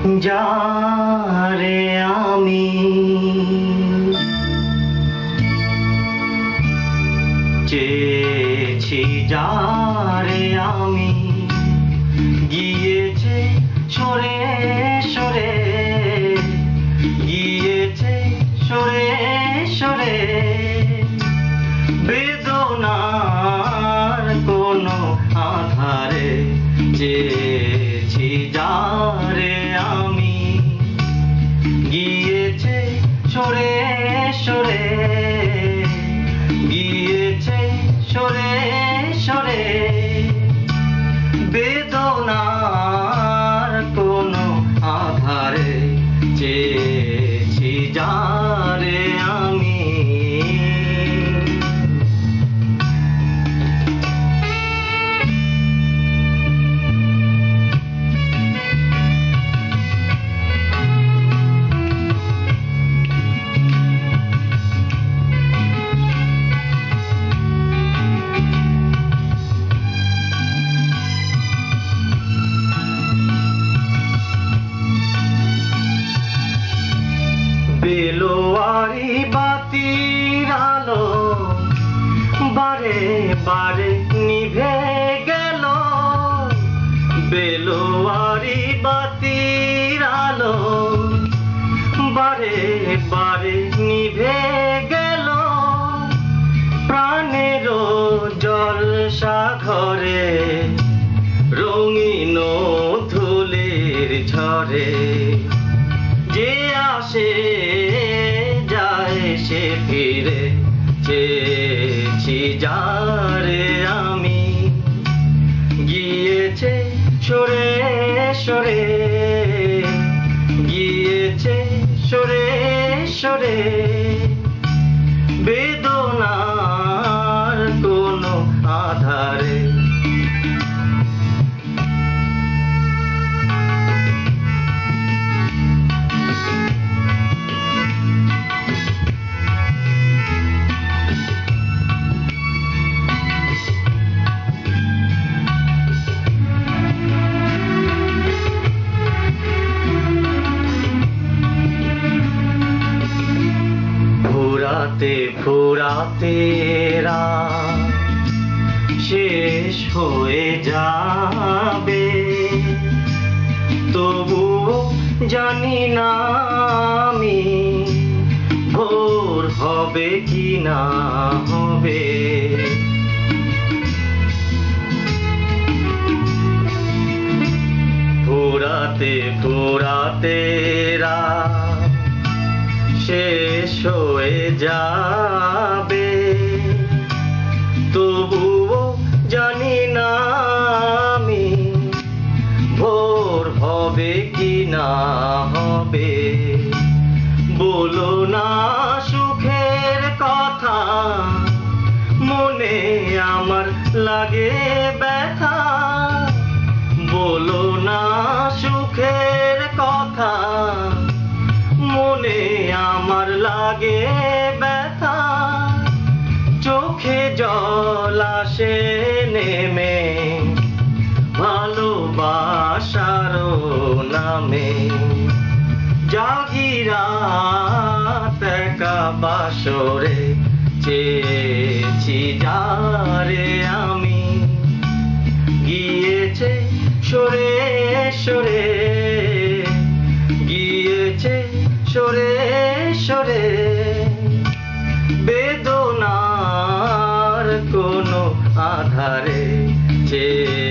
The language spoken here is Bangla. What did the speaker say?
যারে আমি চেয়েছি, যারে আমি গিয়েছে সরে সরে, গিয়েছে সরে সরে, বেদনার কোনো আধারে চেয়েছি, যারে আমি গিয়েছে সরে সরে, গিয়েছে সরে সরে, বেদনার কোনো আধারে চেয়েছি, যারে আমি। বেলোয়ারি বাতির আলো বারে বারে নিভে গেল, বেলোয়ারি বাতির আলো বারে বারে নিভে গেল, প্রাণের জলসা ঘরে রঙিন ধুলির ঝরে, যে আসে যায় সে ফিরে, চেয়েছি, যারে আমি গিয়েছে সরে সরে, গিয়েছে সরে সরে, বেদনার কোনো আধারে। ফুরাতে ফুরাতে রাত শেষ হয়ে যাবে, তবুও জানি না আমি ভোর হবে কি না হবে। ফুরাতে ফুরাতে রাত শেষ হয়ে যাবে, তবুও জানি না আমি ভোর হবে কি না হবে। বলো না সুখের কথা, মনে আমার লাগে ব্যথা, বলো না সুখের কথা, মনে আমার লাগে ব্যথা, চোখে জল আসে নেমে ভালোবাসার নামে, জাগিরাত একা বাসরে চেয়েছি, যারে আমি গিয়েছে সরে সরে, গিয়েছে সরে সরে, বেদনার কোনো আধারে চেয়ে